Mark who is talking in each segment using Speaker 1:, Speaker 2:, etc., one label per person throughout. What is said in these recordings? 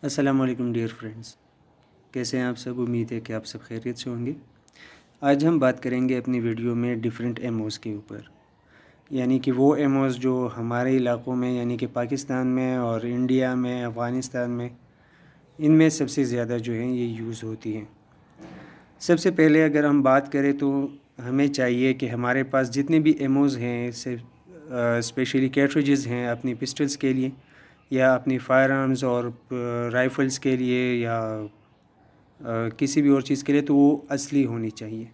Speaker 1: السلام علیکم dear friends, کیسے ہیں آپ سب؟ امید ہے کہ آپ سب خیریت سے ہوں گے۔ آج ہم بات کریں گے اپنی ویڈیو میں ڈیفرنٹ ایموز کے اوپر، یعنی کہ وہ ایموز جو ہمارے علاقوں میں یعنی کہ پاکستان میں اور انڈیا میں، افغانستان میں، ان میں سب سے زیادہ جو ہیں یہ یوز ہوتی ہیں۔ سب سے پہلے اگر ہم بات کریں تو ہمیں چاہیے کہ ہمارے پاس جتنے بھی ایموز ہیں، اسپیشلی کیٹریجز ہیں اپنی پسٹلز کے لیے یا اپنی فائر آرمز اور رائفلز کے لیے یا کسی بھی اور چیز کے لیے، تو وہ اصلی ہونی چاہیے،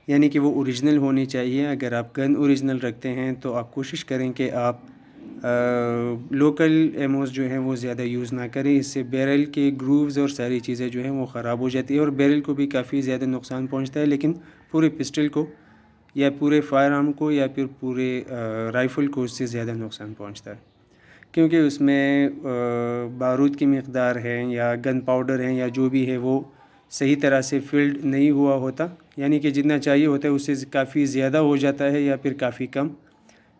Speaker 1: یعنی کہ وہ اوریجنل ہونی چاہیے۔ اگر آپ گن اوریجنل رکھتے ہیں تو آپ کوشش کریں کہ آپ لوکل ایموز جو ہیں وہ زیادہ یوز نہ کریں، اس سے بیرل کے گرووز اور ساری چیزیں جو ہیں وہ خراب ہو جاتی ہیں اور بیرل کو بھی کافی زیادہ نقصان پہنچتا ہے، لیکن پورے پسٹل کو یا پورے فائر آرم کو یا پھر پورے رائفل کو اس سے زیادہ نقصان پہنچتا ہے، کیونکہ اس میں بارود کی مقدار ہے یا گن پاؤڈر ہے یا جو بھی ہے وہ صحیح طرح سے فلڈ نہیں ہوا ہوتا، یعنی کہ جتنا چاہیے ہوتا ہے اس سے کافی زیادہ ہو جاتا ہے یا پھر کافی کم،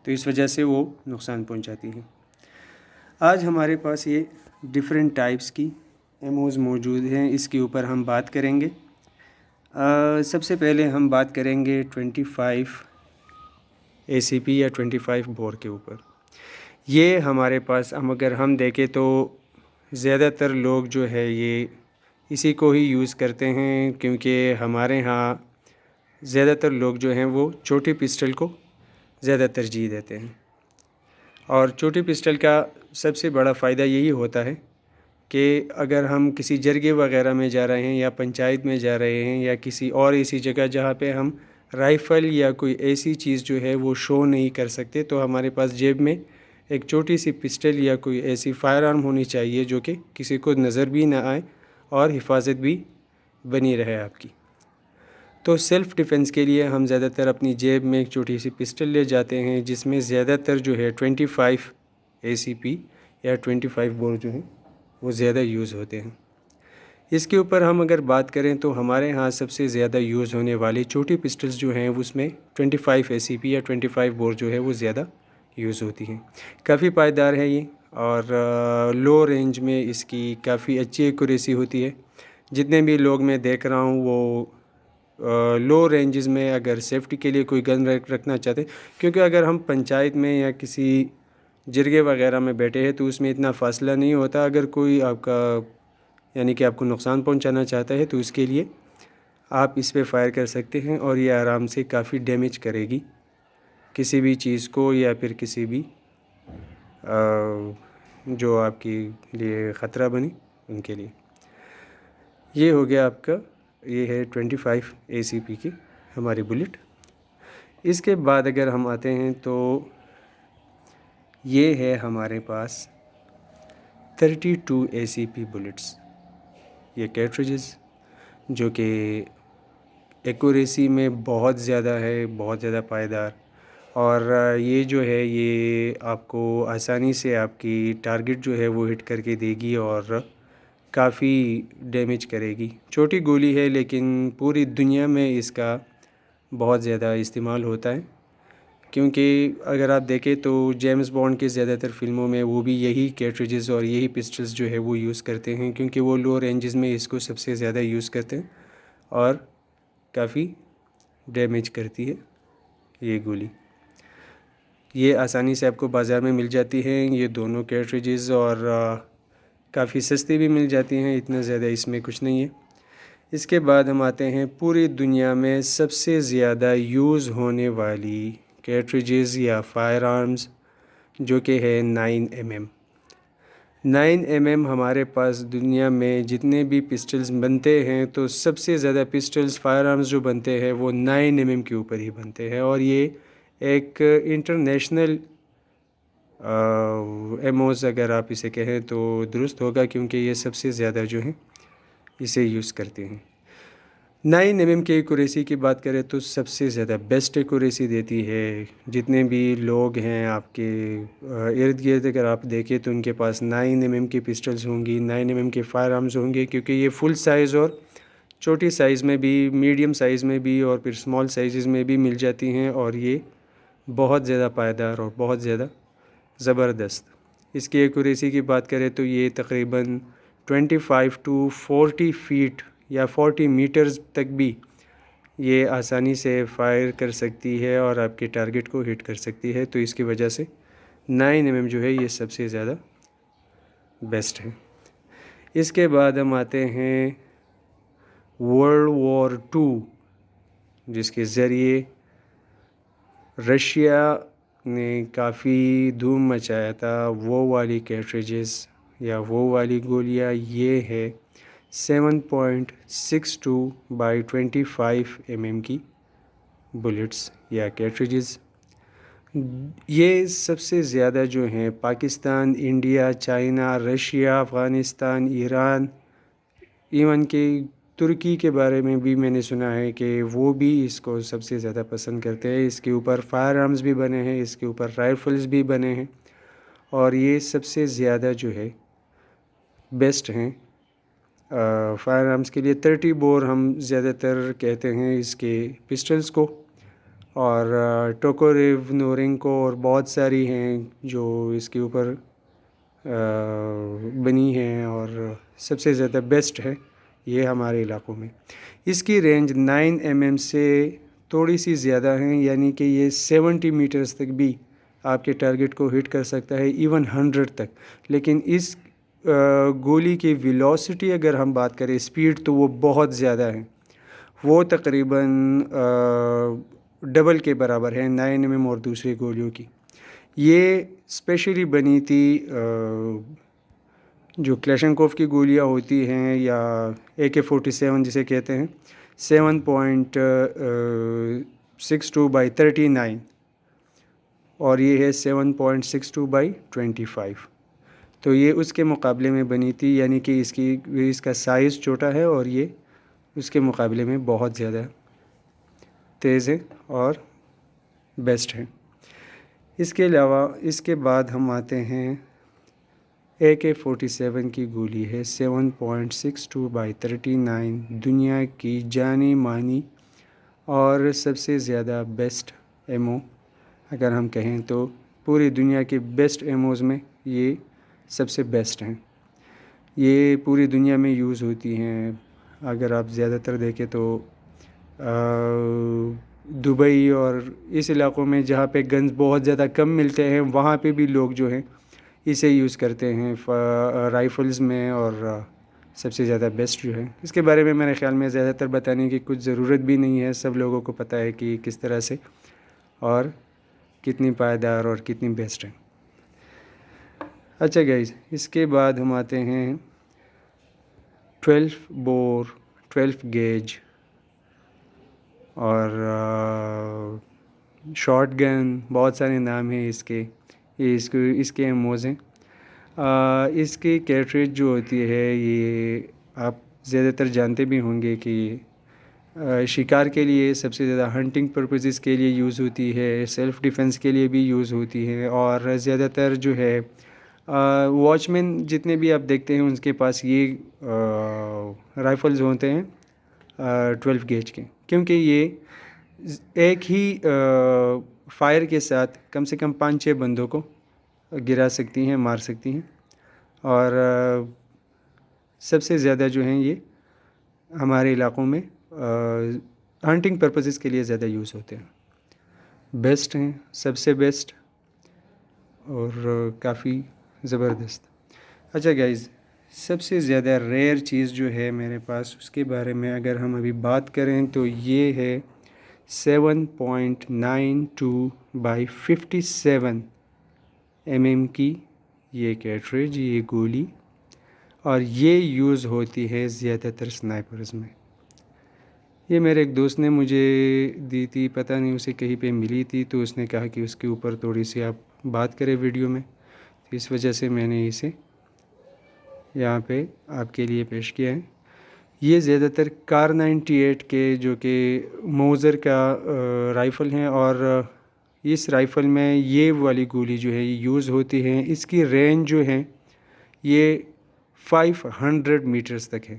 Speaker 1: تو اس وجہ سے وہ نقصان پہنچاتی ہیں۔ آج ہمارے پاس یہ ڈیفرنٹ ٹائپس کی ایموز موجود ہیں، اس کے اوپر ہم بات کریں گے۔ سب سے پہلے ہم بات کریں گے 25 ACP یا 25 بور کے اوپر۔ یہ ہمارے پاس اگر ہم دیکھیں تو زیادہ تر لوگ جو ہے یہ اسی کو ہی یوز کرتے ہیں، کیونکہ ہمارے ہاں زیادہ تر لوگ جو ہیں وہ چھوٹی پسٹل کو زیادہ ترجیح دیتے ہیں، اور چھوٹی پسٹل کا سب سے بڑا فائدہ یہی ہوتا ہے کہ اگر ہم کسی جرگے وغیرہ میں جا رہے ہیں یا پنچایت میں جا رہے ہیں یا کسی اور ایسی جگہ جہاں پہ ہم رائفل یا کوئی ایسی چیز جو ہے وہ شو نہیں کر سکتے، تو ہمارے پاس جیب میں ایک چھوٹی سی پسٹل یا کوئی ایسی فائر آرم ہونی چاہیے جو کہ کسی کو نظر بھی نہ آئے اور حفاظت بھی بنی رہے آپ کی۔ تو سیلف ڈیفنس کے لیے ہم زیادہ تر اپنی جیب میں ایک چھوٹی سی پسٹل لے جاتے ہیں، جس میں زیادہ تر جو ہے 25 ACP یا 25 بور جو ہیں وہ زیادہ یوز ہوتے ہیں۔ اس کے اوپر ہم اگر بات کریں تو ہمارے ہاں سب سے زیادہ یوز ہونے والی چھوٹی پسٹلز جو ہیں اس میں 25 ACP یا 25 بور جو ہے وہ زیادہ یوز ہوتی ہیں۔ کافی پائیدار ہے یہ، اور لو رینج میں اس کی کافی اچھی ایکوریسی ہوتی ہے۔ جتنے بھی لوگ میں دیکھ رہا ہوں وہ لو رینجز میں اگر سیفٹی کے لیے کوئی گن رکھنا چاہتے ہیں، کیونکہ اگر ہم پنچایت میں یا کسی جرگے وغیرہ میں بیٹھے ہیں تو اس میں اتنا فاصلہ نہیں ہوتا، اگر کوئی آپ کا یعنی کہ آپ کو نقصان پہنچانا چاہتا ہے تو اس کے لیے آپ اس پہ فائر کر سکتے ہیں اور یہ آرام سے کافی ڈیمیج کرے گی کسی بھی چیز کو یا پھر کسی بھی جو آپ کے لیے خطرہ بنی ان کے لیے۔ یہ ہو گیا آپ کا، یہ ہے 25 ACP کی ہماری بلٹ۔ اس کے بعد اگر ہم آتے ہیں تو یہ ہے ہمارے پاس 32 ACP بلٹس، یہ کیٹریجز جو کہ ایکوریسی میں بہت زیادہ ہے، بہت زیادہ پائیدار، اور یہ جو ہے یہ آپ کو آسانی سے آپ کی ٹارگٹ جو ہے وہ ہٹ کر کے دے گی اور کافی ڈیمیج کرے گی۔ چھوٹی گولی ہے لیکن پوری دنیا میں اس کا بہت زیادہ استعمال ہوتا ہے، کیونکہ اگر آپ دیکھیں تو جیمز بانڈ کے زیادہ تر فلموں میں وہ بھی یہی کیٹریجز اور یہی پسٹلز جو ہے وہ یوز کرتے ہیں، کیونکہ وہ لو رینجز میں اس کو سب سے زیادہ یوز کرتے ہیں اور کافی ڈیمیج کرتی ہے یہ گولی۔ یہ آسانی سے آپ کو بازار میں مل جاتی ہیں یہ دونوں کیٹریجز، اور کافی سستی بھی مل جاتی ہیں، اتنا زیادہ اس میں کچھ نہیں ہے۔ اس کے بعد ہم آتے ہیں پوری دنیا میں سب سے زیادہ یوز ہونے والی کیٹریجز یا فائر آرمز جو کہ ہے 9mm۔ 9mm ہمارے پاس دنیا میں جتنے بھی پسٹلز بنتے ہیں تو سب سے زیادہ پسٹلز فائر آرمز جو بنتے ہیں وہ 9mm کے اوپر ہی بنتے ہیں، اور یہ ایک انٹرنیشنل ایموز اگر آپ اسے کہیں تو درست ہوگا، کیونکہ یہ سب سے زیادہ جو ہیں اسے یوز کرتے ہیں۔ 9mm کی ایکوریسی کی بات کریں تو سب سے زیادہ بیسٹ ایکوریسی دیتی ہے۔ جتنے بھی لوگ ہیں آپ کے ارد گرد اگر آپ دیکھیں تو ان کے پاس 9mm کی پسٹلز ہوں گی، 9mm کے فائر آرمز ہوں گے، کیونکہ یہ فل سائز اور چھوٹی سائز میں بھی، میڈیم سائز میں بھی اور پھر اسمال سائزز میں بھی مل جاتی ہیں، اور یہ بہت زیادہ پائیدار اور بہت زیادہ زبردست۔ اس کی ایکوریسی کی بات کریں تو یہ تقریباً 25 to 40 فیٹ یا 40 میٹرز تک بھی یہ آسانی سے فائر کر سکتی ہے اور آپ کے ٹارگٹ کو ہٹ کر سکتی ہے. تو اس کی وجہ سے 9mm جو ہے یہ سب سے زیادہ بیسٹ ہے. اس کے بعد ہم آتے ہیں ورلڈ وار 2، جس کے ذریعے رشیا نے کافی دھوم مچایا تھا. وہ والی کیٹریجز یا وہ والی گولیاں یہ ہے 7.62/25 کی بلٹس یا کیٹریجز. یہ سب سے زیادہ جو ہیں Pakistan, India, China, Russia, Afghanistan, Iran, even کہ ترکی کے بارے میں بھی میں نے سنا ہے کہ وہ بھی اس کو سب سے زیادہ پسند کرتے ہیں. اس کے اوپر فائر آرمز بھی بنے ہیں، اس کے اوپر رائفلز بھی بنے ہیں، اور یہ سب سے زیادہ جو ہے بیسٹ ہیں فائر آرمز کے لیے. 30 بور ہم زیادہ تر کہتے ہیں اس کے پسٹلز کو، اور ٹوکوریو، نورنکو اور بہت ساری ہیں جو اس کے اوپر بنی ہیں، اور سب سے زیادہ بیسٹ ہے یہ ہمارے علاقوں میں. اس کی رینج 9mm سے تھوڑی سی زیادہ ہیں، یعنی کہ یہ 70 میٹرز تک بھی آپ کے ٹارگٹ کو ہٹ کر سکتا ہے، ایون 100 تک. لیکن اس گولی کی ویلوسٹی اگر ہم بات کریں، اسپیڈ، تو وہ بہت زیادہ ہے. وہ تقریباً ڈبل کے برابر ہے 9mm اور دوسری گولیوں کی. یہ اسپیشلی بنی تھی جو کلیشنکوف کی گولیاں ہوتی ہیں یا AK-47 جسے کہتے ہیں، 7.62/39 اور یہ ہے 7.62/25. تو یہ اس کے مقابلے میں بنی تھی، یعنی کہ اس کا سائز چھوٹا ہے اور یہ اس کے مقابلے میں بہت زیادہ تیز ہے اور بیسٹ ہے. اس کے علاوہ اس کے بعد ہم آتے ہیں AK-47 کی گولی ہے 7.62/39، دنیا کی جانی مانی اور سب سے زیادہ بیسٹ ایمو اگر ہم کہیں تو پوری دنیا کے بیسٹ ایموز میں یہ سب سے بیسٹ ہیں. یہ پوری دنیا میں یوز ہوتی ہیں. اگر آپ زیادہ تر دیکھیں تو دبئی اور اس علاقوں میں جہاں پہ گنز بہت زیادہ کم ملتے ہیں، وہاں پہ بھی لوگ جو ہیں اسے یوز کرتے ہیں رائفلز میں، اور سب سے زیادہ بیسٹ جو ہے. اس کے بارے میں میرے خیال میں زیادہ تر بتانے کی کچھ ضرورت بھی نہیں ہے، سب لوگوں کو پتہ ہے کہ کس طرح سے اور کتنی پائیدار اور کتنی بیسٹ ہے. اچھا گائز، اس کے بعد ہم آتے ہیں 12 بور 12 گیج اور شارٹ گن، بہت سارے نام ہیں اس کے. یہ اس کے ایموز ہیں. اس کی کیٹریج جو ہوتی ہے یہ آپ زیادہ تر جانتے بھی ہوں گے کہ شکار کے لیے سب سے زیادہ ہنٹنگ پرپزز کے لیے یوز ہوتی ہے، سیلف ڈیفنس کے لیے بھی یوز ہوتی ہے، اور زیادہ تر جو ہے واچ مین جتنے بھی آپ دیکھتے ہیں ان کے پاس یہ رائفلز ہوتے ہیں 12 گیج کے، کیونکہ یہ ایک ہی فائر کے ساتھ کم سے کم 5-6 بندوں کو گرا سکتی ہیں، مار سکتی ہیں. اور سب سے زیادہ جو ہیں یہ ہمارے علاقوں میں ہنٹنگ پرپزز کے لیے زیادہ یوز ہوتے ہیں. بیسٹ ہیں، سب سے بیسٹ اور کافی زبردست. اچھا گائز، سب سے زیادہ ریئر چیز جو ہے میرے پاس، اس کے بارے میں اگر ہم ابھی بات کریں تو یہ ہے 7.92/57 کی یہ کیٹریج، یہ گولی، اور یہ یوز ہوتی ہے زیادہ تر سنائپرز میں. یہ میرے ایک دوست نے مجھے دی تھی، پتہ نہیں اسے کہیں پہ ملی تھی، تو اس نے کہا کہ اس کے اوپر تھوڑی سی آپ بات کریں ویڈیو میں، تو اس وجہ سے میں نے اسے یہاں پہ آپ کے لیے پیش کیا ہے. یہ زیادہ تر کار 98 کے جو کہ موزر کا رائفل ہیں، اور اس رائفل میں یہ والی گولی جو ہے یہ یوز ہوتی ہے. اس کی رینج جو ہے یہ 500 میٹرز تک ہے،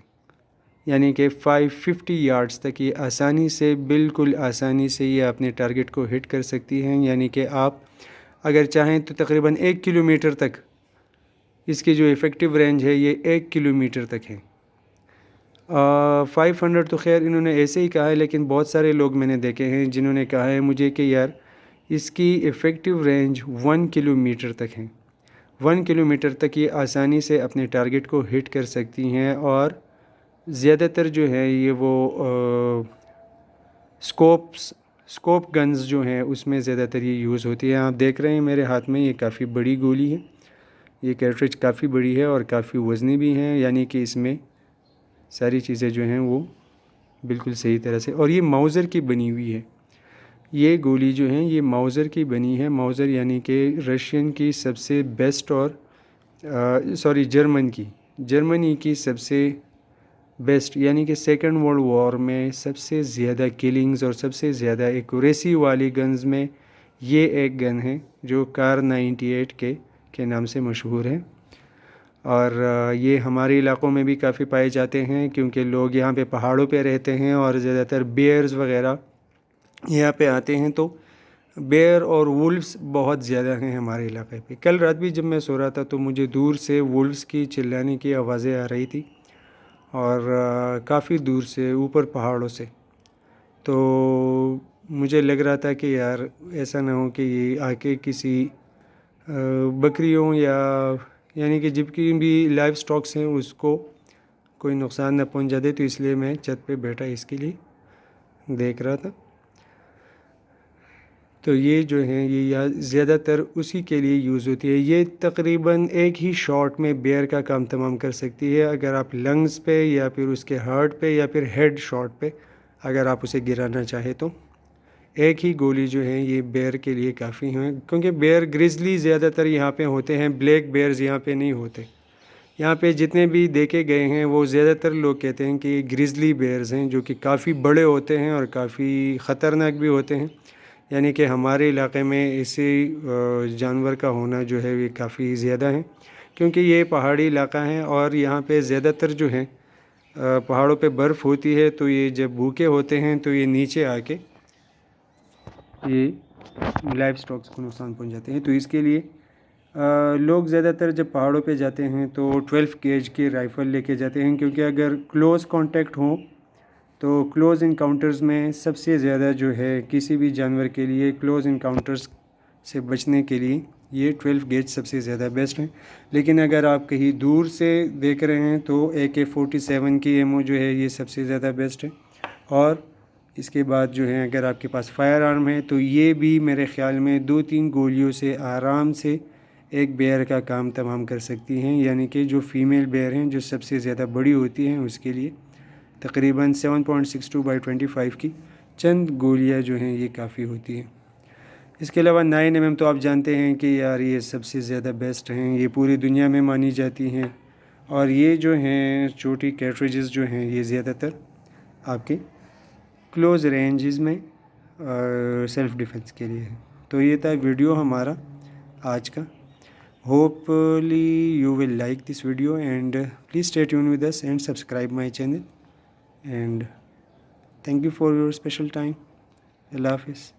Speaker 1: یعنی کہ 550 یارڈز تک یہ آسانی سے، بالکل آسانی سے یہ اپنے ٹارگٹ کو ہٹ کر سکتی ہیں. یعنی کہ آپ اگر چاہیں تو تقریباً 1 کلومیٹر تک اس کی جو افیکٹو رینج ہے یہ 1 کلومیٹر تک ہے۔ 500 تو خیر انہوں نے ایسے ہی کہا ہے، لیکن بہت سارے لوگ میں نے دیکھے ہیں جنہوں نے کہا ہے مجھے کہ یار اس کی افیکٹو رینج 1 کلومیٹر تک ہے۔ 1 کلومیٹر تک یہ آسانی سے اپنے ٹارگٹ کو ہٹ کر سکتی ہیں، اور زیادہ تر جو ہے یہ وہ اسکوپ گنز جو ہیں اس میں زیادہ تر یہ یوز ہوتی ہے۔ آپ دیکھ رہے ہیں میرے ہاتھ میں یہ کافی بڑی گولی ہے، یہ کیٹریج کافی بڑی ہے اور کافی وزنی بھی ہے، یعنی کہ اس میں ساری چیزیں جو ہیں وہ بالکل صحیح طرح سے، اور یہ موزر کی بنی ہوئی ہے۔ یہ گولی جو ہیں یہ موزر کی بنی ہے۔ موزر یعنی کہ رشین کی سب سے بیسٹ، اور جرمنی کی سب سے بیسٹ، یعنی کہ سیکنڈ ورلڈ وار میں سب سے زیادہ کلنگز اور سب سے زیادہ ایکوریسی والی گنز میں یہ ایک گن ہے جو کار 98 کے نام سے مشہور ہے۔ اور یہ ہمارے علاقوں میں بھی کافی پائے جاتے ہیں، کیونکہ لوگ یہاں پہ پہاڑوں پہ رہتے ہیں اور زیادہ تر بیئرز وغیرہ یہاں پہ آتے ہیں، تو بیئر اور وولفز بہت زیادہ ہیں ہمارے علاقے پہ۔ کل رات بھی جب میں سو رہا تھا تو مجھے دور سے وولفز کی چلانے کی آوازیں آ رہی تھی، اور کافی دور سے اوپر پہاڑوں سے، تو مجھے لگ رہا تھا کہ یار ایسا نہ ہو کہ یہ آ کے کسی بکریوں یعنی کہ جب کی بھی لائف سٹاکس ہیں اس کو کوئی نقصان نہ پہنچا دے، تو اس لیے میں چھت پہ بیٹھا اس کے لیے دیکھ رہا تھا۔ تو یہ جو ہیں یہ زیادہ تر اسی کے لیے یوز ہوتی ہے۔ یہ تقریباً ایک ہی شاٹ میں بیئر کا کام تمام کر سکتی ہے، اگر آپ لنگز پہ یا پھر اس کے ہارٹ پہ یا پھر ہیڈ شاٹ پہ اگر آپ اسے گرانا چاہے تو ایک ہی گولی جو ہے یہ بیئر کے لیے کافی ہیں، کیونکہ بیئر گریزلی زیادہ تر یہاں پہ ہوتے ہیں، بلیک بیئرز یہاں پہ نہیں ہوتے۔ یہاں پہ جتنے بھی دیکھے گئے ہیں وہ زیادہ تر لوگ کہتے ہیں کہ یہ گریزلی بیئرز ہیں، جو کہ کافی بڑے ہوتے ہیں اور کافی خطرناک بھی ہوتے ہیں، یعنی کہ ہمارے علاقے میں ایسے جانور کا ہونا جو ہے یہ کافی زیادہ ہے، کیونکہ یہ پہاڑی علاقہ ہے اور یہاں پہ زیادہ تر جو ہے پہاڑوں پہ برف ہوتی ہے، تو یہ جب بھوکے ہوتے ہیں تو یہ نیچے آ کے یہ لائف سٹاکس کو نقصان پہنچاتے ہیں۔ تو اس کے لیے لوگ زیادہ تر جب پہاڑوں پہ جاتے ہیں تو 12 گیج کی رائفل لے کے جاتے ہیں، کیونکہ اگر کلوز کانٹیکٹ ہوں تو کلوز انکاؤنٹرز میں سب سے زیادہ جو ہے کسی بھی جانور کے لیے کلوز انکاؤنٹرز سے بچنے کے لیے یہ 12 گیج سب سے زیادہ بیسٹ ہیں۔ لیکن اگر آپ کہیں دور سے دیکھ رہے ہیں تو AK-47 کی ایمو جو ہے یہ سب سے زیادہ بیسٹ ہے، اور اس کے بعد جو ہے اگر آپ کے پاس فائر آرم ہے تو یہ بھی میرے خیال میں 2-3 گولیوں سے آرام سے ایک بیئر کا کام تمام کر سکتی ہیں، یعنی کہ جو فیمیل بیئر ہیں جو سب سے زیادہ بڑی ہوتی ہیں اس کے لیے تقریباً 7.62/25 کی چند گولیاں جو ہیں یہ کافی ہوتی ہیں۔ اس کے علاوہ 9mm تو آپ جانتے ہیں کہ یار یہ سب سے زیادہ بیسٹ ہیں، یہ پوری دنیا میں مانی جاتی ہیں، اور یہ جو ہیں چھوٹی کیٹریجز جو ہیں یہ زیادہ تر آپ کے کلوز رینجز میں سیلف ڈیفنس کے لیے ہے۔ تو یہ تھا ویڈیو ہمارا آج کا۔ Hopefully you will like this video and please stay tune with us and subscribe my channel, and thank you for your special time. اللہ حافظ۔